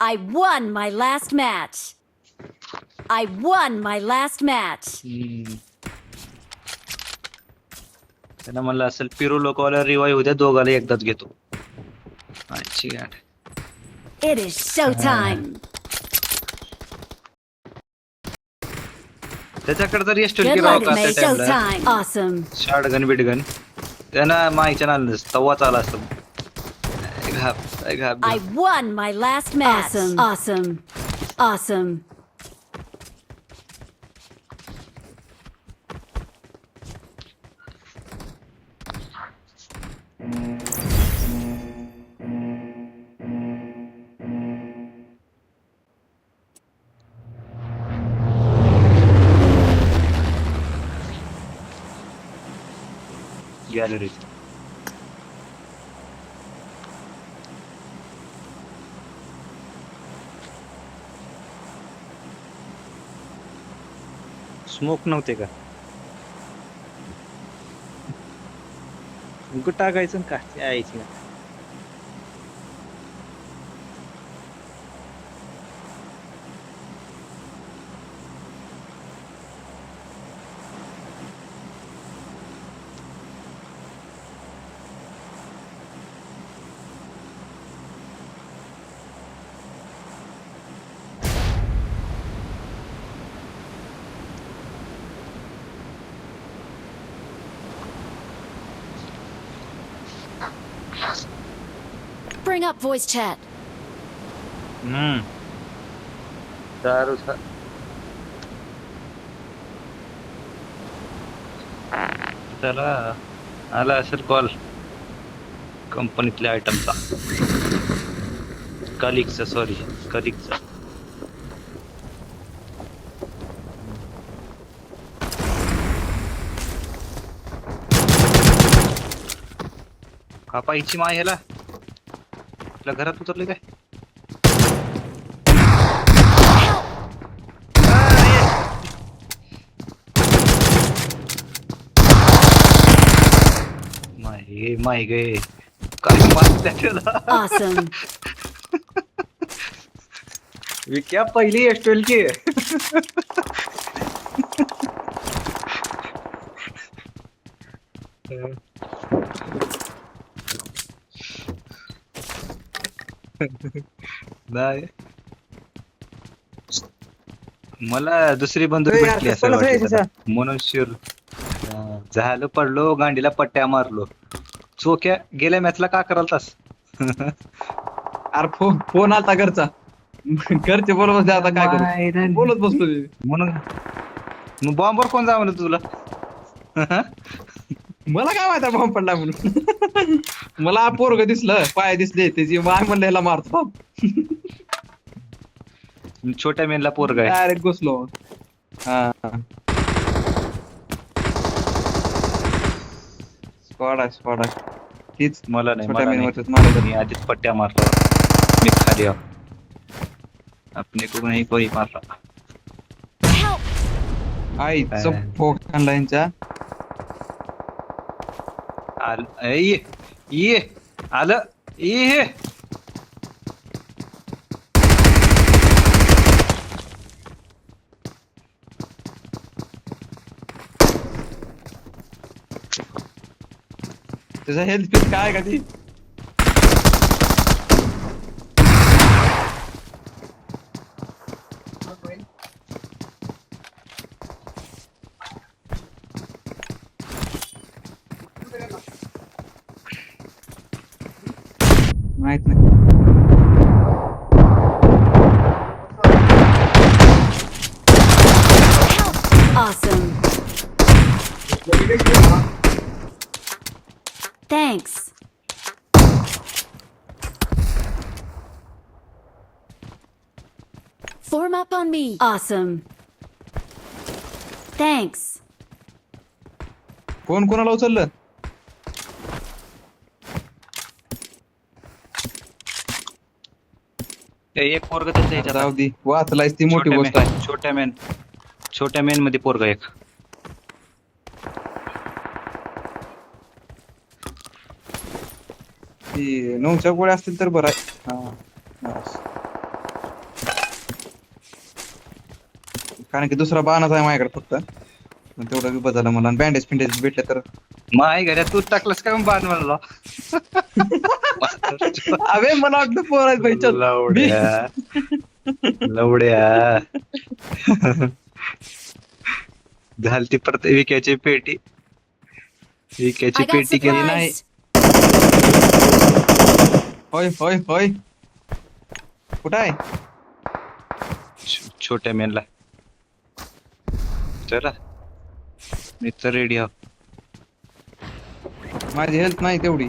I won my last match. I won my last match. त्यांना म्हणलं असेल पिरू लोकांना रिवाईव्ह होत्या दोघाला एकदाच घेतो. अच्छी गाठ. It is showtime. त्याच्याकडे तर एस्टोल Good की राव luck, का May. त्या टाइमला Showtime. Awesome. शॉटगन बिटगन त्यांना माहिती नाही तवाच आला असतो. घाप I won my last match. Awesome. Awesome. Awesome. Gallery smoke नव्हते का टाकायचं का यायची Bring up voice chat. दारू त्याला आला असेल कॉल कंपनीतल्या आयटमचा कलिगचा कापायची माय ह्याला आपल्या घरात उतरले काय माय गे काय मारत्या त्याला Awesome. क्या पहिली एस्टोल की नाही मला दुसरी बंदूक भेटली असं वाटलं म्हणून शिर झालं पडलो गांडीला पट्ट्या मारलो चोक्या गेल्या मॅचला का कराल तास अरे फोन आलता घरचा घरचे बोलत बसले आता काय करू बोलत बसलो म्हणून मग बॉम्बवर कोण जा म्हणलं तुला मला काय माहिती बॉम्ब पडला म्हणून मला पोरग दिसलं पाय दिसले त्याची माय म्हणलं ह्याला मारतो छोट्या मेनला पोरग आहे डायरेक्ट घुसलो हा स्क्वॉड तीच मला नाही छोट्या मला मेन नाही. वरतीच मारत मी आधीच पट्ट्या मारला मी खाली आहो. अपने को नहीं कोई मार रहा आईचं फोक आणला यांच्या ये आलं ये त्याचा हेल्थ पीस काय का ती माहित नाही Awesome. Thanks. Form up on me. Awesome. Thanks. कोण कोणाला उचललं एक पोरग त्यांच्या ह्याच्यात जाऊ दे वाचलायस ती मोठी गोष्ट आहे छोट्या मेन मध्ये पोरग एक ती 9च्या गोळ्या असतील तर बरं आहे हा बस. कारण की दुसरा बाणाच आहे माझ्याकडे फक्त पण तेवढं विपत झालं मला बँडेज फिंडेज भेटले तर माय घड्या तू टाकलंस का बाण म्हणला अबे मला वाटलं पोर आहेत भाई चल लवड्या लवड्या झालती परत विक्याची पेटी विक्याची I got पेटी केली नाही supplies. होय होय होय कुठं आहे छोट्या मेनला चला मी तर रेडी आहो माझी हेल्थ नाही तेवढी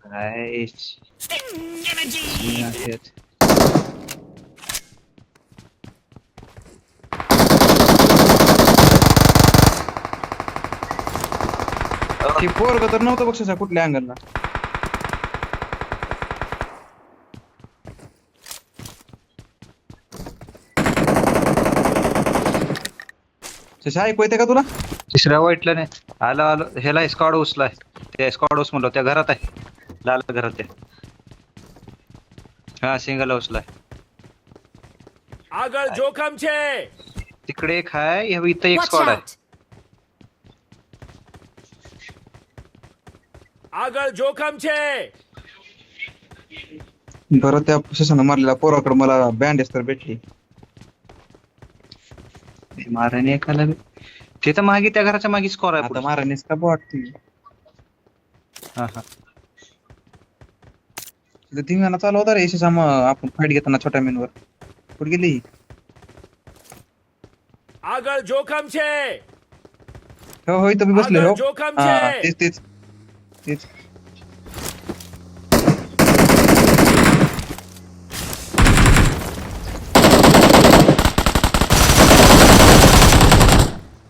काय ते पोरग तर नव्हतं बक्षीस कुठल्या अँगलला शशा ऐकू येते का तुला तिसऱ्या वाईटला नाही आलो आलो ह्याला स्कॉड उचलाय त्या स्कॉड उस म्हणलो त्या घरात आहे लाल घरात आहे हा सिंगल उचलाय આગળ જોખમ છે तिकडे एक आहे इथं एक Watch स्कॉड आहे out. આગળ જોખમ છે बरं त्या शशानं मारलेल्या पोराकडे मला बँडेज तर भेटली माराने एकाला ते तर मागे त्या घराच्या मागे स्कॉर आहे आता पुढं. मारानेच का वाटते हा हा धिंगाणा चालू होता रे यशसा आपण फाईट घेताना छोट्या मेनवर कुठे गेली આગળ જોખમ છે हो हो इथं मी बसले हो આગળ જોખમ हा છે तेच तेच तेच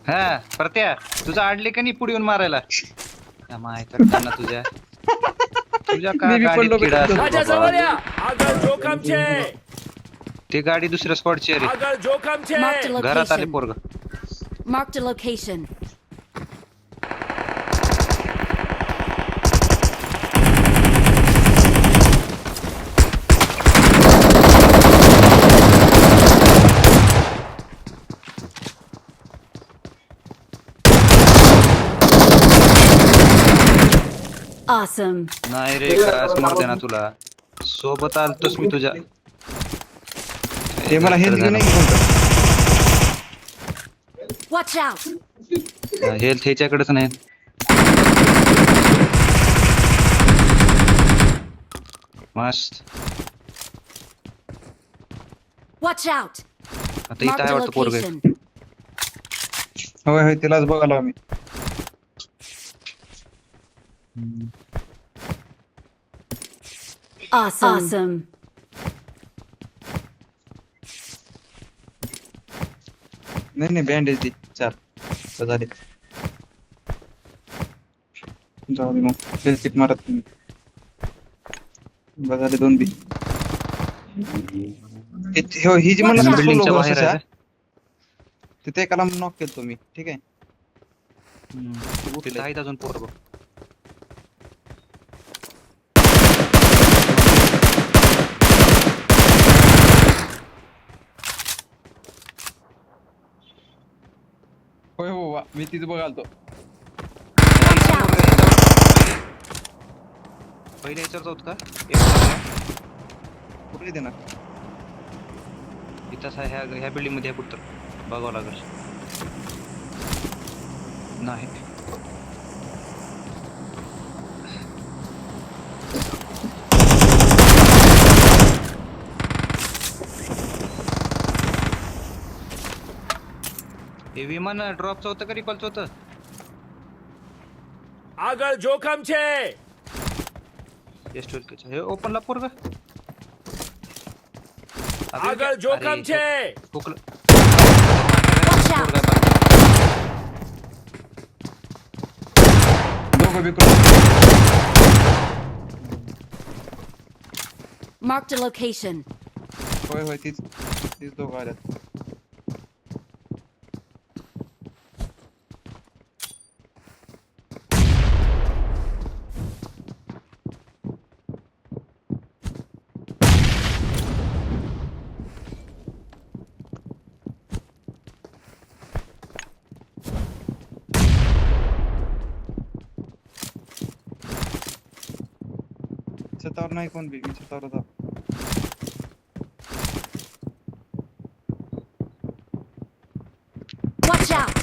हा परत्या तुझं आडले का नाही पुढे येऊन मारायला त्या माहिती करताना तुझ्या तुझ्या का मी बी गाडीत पडलो किडा बघितलं. રાજા असतो बाबा? સવરિયા આગળ જોખમ છે ते गाडी दुसऱ्या स्पॉटची आहे रे. આગળ જોખમ છે Marked a घरात आले location. पोरग Marked a location. Awesome. नाही रे काय समोर दे ना तुला सोबत आलतोस मी तुझ्या ते मला हेल्थ घेऊन नाही कोणतं Watch out. हेल्थ ह्याच्याकडेच नाही मस्त Watch out. आता इथं Marked आहे a वाटतं पोरग location. होय होय तिलाच बघायला आम्ही Awesome. नाही नाही बँडेज दे चार तर झाले जाऊ दे मग हेल्थ किट मारत तुम्ही बरं झाले दोन बी ही जी म्हणलं ना बिल्डिंगच्या solo बाहेर versus आहे आहे, तिथे एकाला नॉक केलं तुम्ही ठीक आहे तिथं आहेत अजून पोरग होय हो वा मी तिथे बघालतो Watch out. पहिले याच्यावर जाऊत का कुठे देणार इथंच आहे ह्या बिल्डिंग मध्ये आहे कुठं बघावं लागेल नाही हे विमान ड्रॉपचं होतं का रिकॉलचं होतं આગળ જોખમ છે हे ओपनला पोरग આગળ જોખમ છે Watch out. दोघं बी करून Marked a location. होय होय तीच तीच दोघं आल्यात छतावर नाही कोण बी, मी छतावर होतो. Watch out!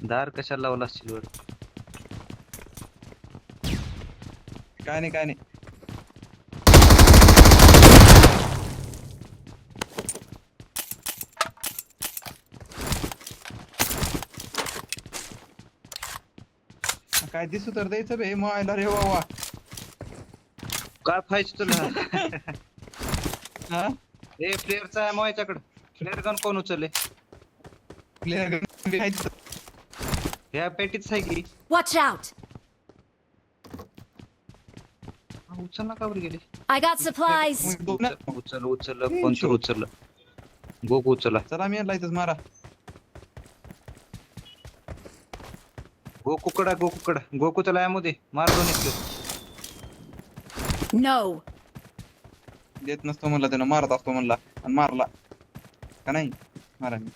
दार कशाला लावला असशील वर? काय नाही काय नाही. काय दिसू तर द्यायचं बे मायला रे वा. काय फायच तुला? हा ए प्लेअरचा आहे माझ्याकडे. प्लेअर गन कोण उचलले? प्लेअर ह्या पेटीच आहे की. Watch out! उचल ना, कावर गेले? I got supplies. उचल कोण तर उचललं. गोकू उचला. चला मी आणला इथंच मारा. गोकू चला यामध्ये मार दोन इथलं. No. देत नसतो म्हणला त्यानं, मारत असतो म्हणला आणि मारला का नाही. मारा मी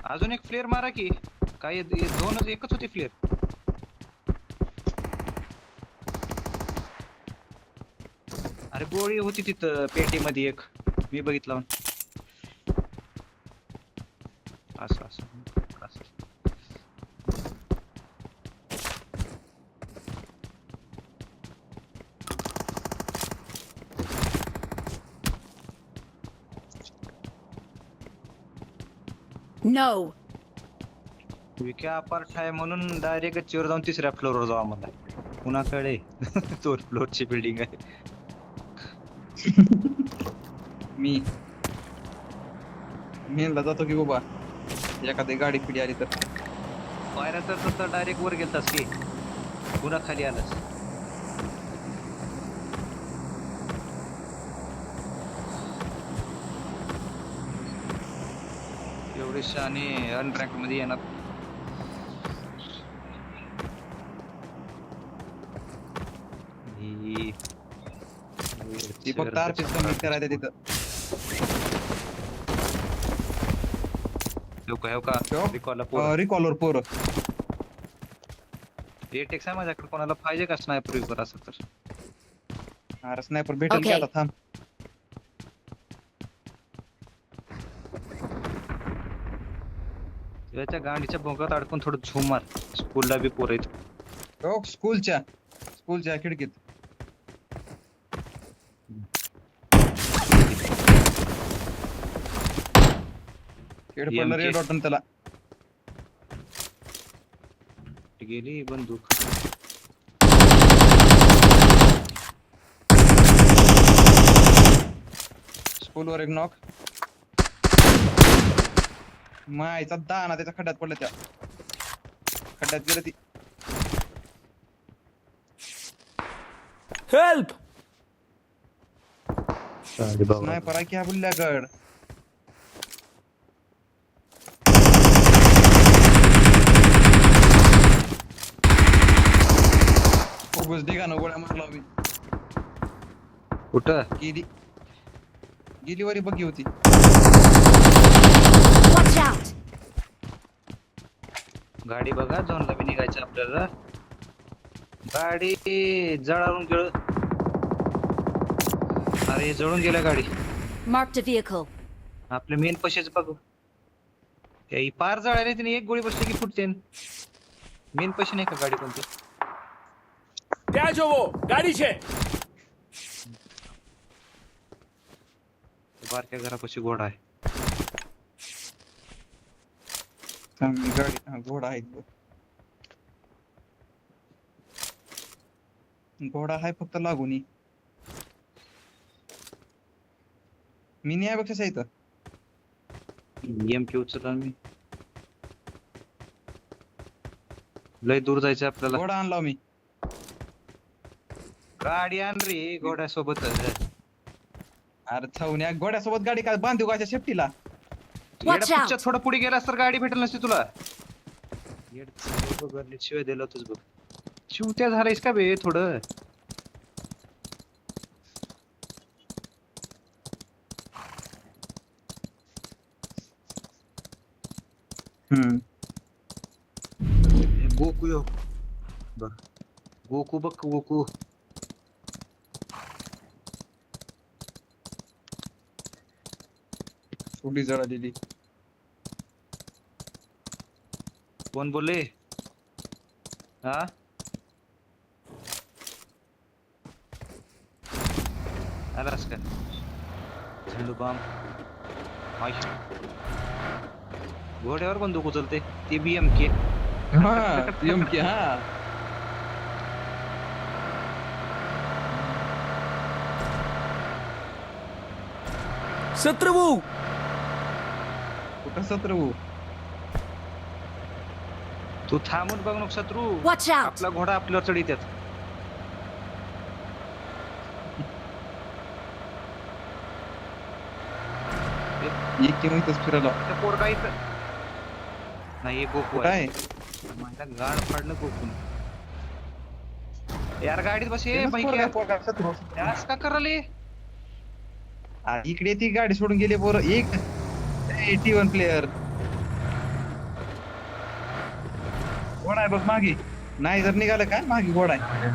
अजून एक फ्लेअर मारा की. काय दोनच एकच होते फ्लेअर. अरे गोळी होती तिथं पेटीमध्ये एक, मी बघितलं. असं असं असं. No. विक्या अपार्ट आहे म्हणून डायरेक्ट गच्चीवर जाऊन तिसऱ्या फ्लोअरवर जाऊ आम्हाला. कुणाकडे 2 फ्लोअरची बिल्डिंग आहे. मी मेनला जातो की बाबा, एखादी गाडी पिढी आली तर. पायऱ्या तर डायरेक्ट वर गेलतास की पुन्हा खाली आलास. एवढे शाने अनरँक मध्ये येणार. ती फक्त आरपीस कम्प्लीट करायचं तिथं. रिकॉलर पोरं. टेक्स आहे माझ्याकडे, कोणाला पाहिजे का स्नायपर विपर असं तर. अरे स्नायपर भेटेल की Okay. आता, थांब. त्याच्या गांडीच्या भोंगात अडकून थोडं झूम मार. स्कूलला बी पोर आहेत. हो स्कूलच्या खिडकीत. पडलं रेड बटन त्याला. गेली बंदूक. स्कूलवर एक नॉक. मायचा दाना त्याच्या खड्ड्यात पडला, त्या खड्ड्यात गेलं ती. हेल्प. स्नायपर आहे की हा बुल्ल्याकड. उगाच ढिगानं गोळ्या मारला मी. कुठं? गेली वरी बघी होती. Watch out! गाडी बघा, झोनला बी निघायचं आपल्याला. गाडी जळावून गेलं. अरे जळून गेल्या गाडी. Marked a vehicle. आपल्या मेन पशेच बघू. ही पार जळाले, तिने एक गोळी बसली की फुटते. मेन पशे नाही का गाडी कोणती? त्या जो वो गाडी छे. बारक्या घरापाशी घोडा आहे. चांगली गाडी. हा घोडा आहे. घोडा आहे फक्त लागून. मी नाही आहे बघ इथं. EMP उचलला मी. लय दूर जायचं आपल्याला. घोडा आणला मी. गाडी आण रे घोड्यासोबत. अरे छवण्या, घोड्यासोबत गाडी काय बांधू का सेफ्टीला? Watch out! थोडं पुढे गेलास तर गाडी भेटेल नसती तुला. शिवाय दिलं होतच बघ. शिवत्या झालायस का बे थोडं? गोकू यो बर गोकू बघ गोकू थोडी जळा दिली. कोण बोलले? हा आलास का? झेंडू बाम घोड्यावर बंदूक उचलते ते BMK. हा एमके हा शत्रु कुठं शत्रू? तू थांबून बघ नको शत्रू. Watch out! आपला घोडा आपल्यावर चढीत्यात. एक किंवा इथंच फिरायला त्या पोरगा इथं नाही हे गोकू कुठं आहे. आहे? माझ्या गाड फाडलं गोकून. यार गाडीत बसे तेच बाईक पोरगा, पोरगा, शत्रू. यास का कराले? इकडे ती गाडी सोडून गेली पोरं. एक 81 प्लेयर घोडा आहे बघ मागे. नाही जर निघालं काय मागे घोडा आहे.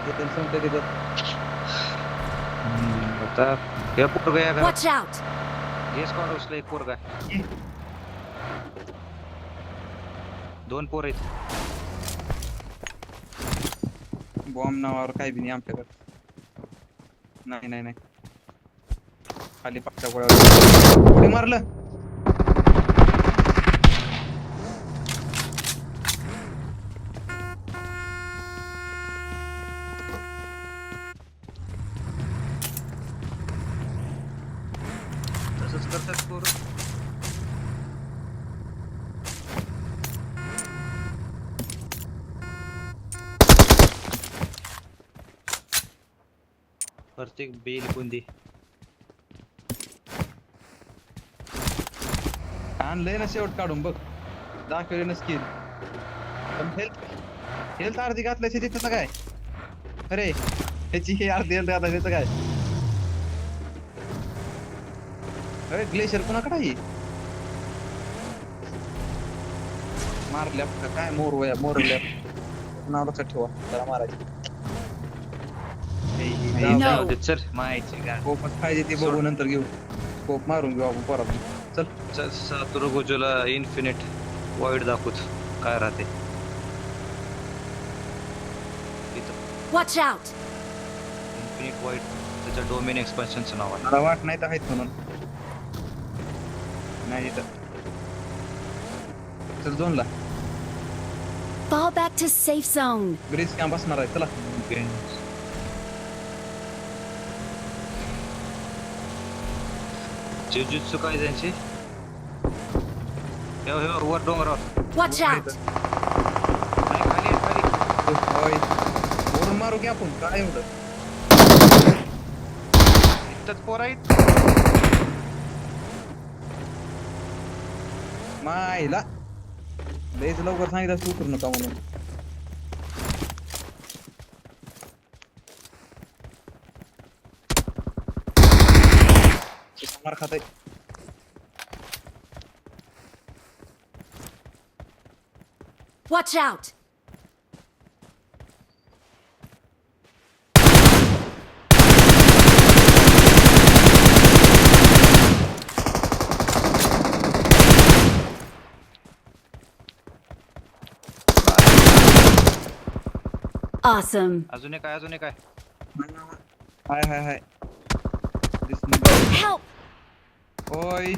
ते संपलं तिथं. आता हे पोरगा या घरात Watch out! हे स्क्वॉड उचलं एक पोरगा. ये. 2 पोर आहेत. बॉम्ब नावावर काही बी नाही आमच्याकडे. नाही नाही नाही खाली पाठच्या गोळ्यावर उडी मारलं. तसंच करतात पोर. प्रत्येक बेल कोणती आणलंय ना शेवट काढून बघ. दाखवले ना स्किल. पण हेल्थ अर्धी घातल्याशी तिथं काय? अरे ह्याची हे अर्धी हेल्थ घातल्या तिथं काय? अरे ग्लेशियर कोणाकडे आहे? मारल्या काय मोरल्या नाव लक्षात ठेवा त्याला मारायचं. No. चल माहिती गाड. स्कोप पाहिजे ते बघू नंतर घेऊ. स्कोप मारून घेऊ आपण परत. चल चल सातुरो गोजोला इन्फिनिट वाईड दाखवत काय राहते इथं. Watch out! इन्फिनिट वाईड त्याच्या डोमेन एक्सपान्शनचं नाव आहे. मला वाट नाही तर आहेत म्हणून. नाही इथं. चल झोनला Fall back to safe zone. Bridge camp असणार आहे. चला जुजुत्सू काय त्यांची वर डोंगरावर Watch out! नाही, खाली आहे, खाली. होय वरून मारू की आपण काय एवढं. इथंच पोर आहेत. मायला लयच लवकर सांगितलं तू करू नका म्हणून. मार खात Watch out! Awesome. अजून एक आहे. हाय हाय हाय दिसलं. Help! ओय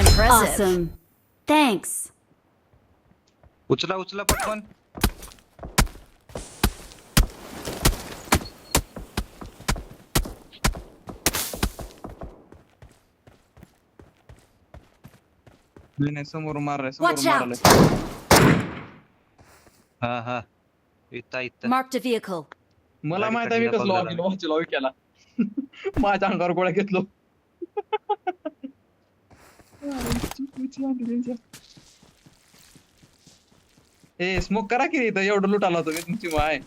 Impressive. Awesome. Thanks. उचला पटकन. नाही समोर मारलाय समोर Watch out. मारलाय. हा इथं Marked a vehicle. मला गाडी माहित आहे मी काढली कसलो ना वाकील वाचलो केला. माझ्या अंगावर गोळ्या घेतलो. ए स्मोक करा की इथं एवढं लुटाला होतो मी तुमची माय.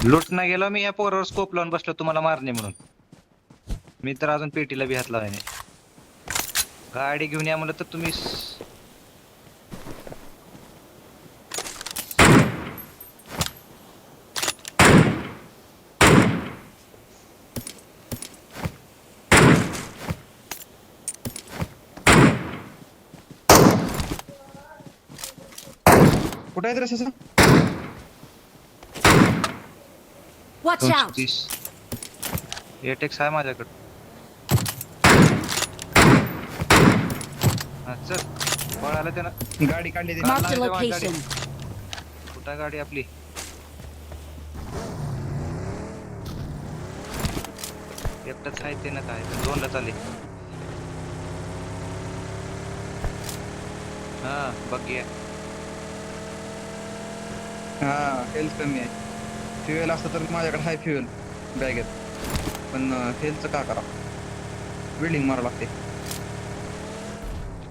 लुटना गेलो मी या पोरावर स्कोप लावून बसलो तुम्हाला मारणे म्हणून. मी तर अजून पेटीला बी हात लावाय नाही. गाडी घेऊन या म्हणलं तर तुम्ही कुठे आहेत रे ससा? Watch out! 230 एटेक्स आहे माझ्याकडे. हा चल पळाला त्यानं. गाडी काढली ते. Marked a Line line location. कुठं गाडी आपली? एकटाच आहे ते ना काय झोनला चालले. हा बघ ये. हा हेल्थ कमी आहे. फ्युएल असतं तर माझ्याकडे हाय फ्युएल बॅगेत, पण हेल्थचं का करा, बिल्डिंग मारा लागते.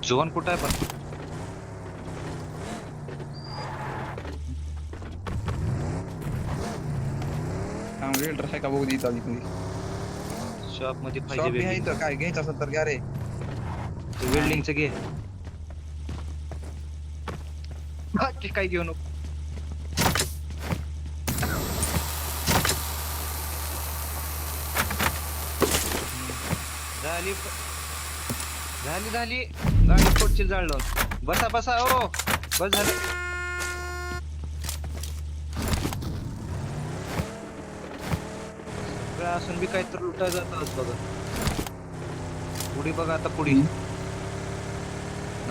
झोन कुठं आहे पण? वेल्डर आहे का बघू दे इथं आधी. शॉप मध्ये शॉप पाहिजे बी आहे इथं, काय घ्यायचं असेल तर घ्या रे. बिल्डिंगचं घे. बाकी काय घेऊ नको. झाली झाली झाली गाडी पोटची जाळलो. बसा बसा हो बस झालं. सगळं असून बी काय तर लुटा जात बघा. पुढे बघा आता पुढे.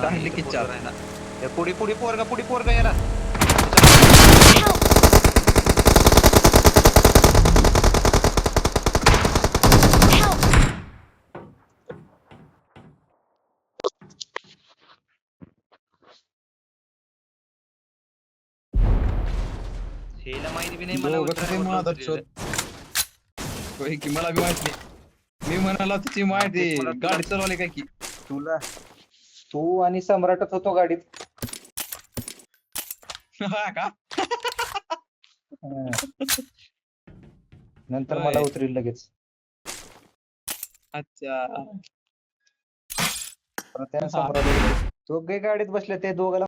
चांगली की चार. पुढे पुढे पोरगा याला. हेला माहिती बी नाही मला. दोघं तरी माझा चोर. होय की मला बी माहिती. मी म्हणाला तुझी माहिती गाडी चालवली काय की. तुला तू आणि सम्राटच होतो गाडीत. हा का? नंतर होय. मला उतरेल लगेच. अच्छा. पण त्यानं सम्राट दोघे गाडीत बसले ते दोघाला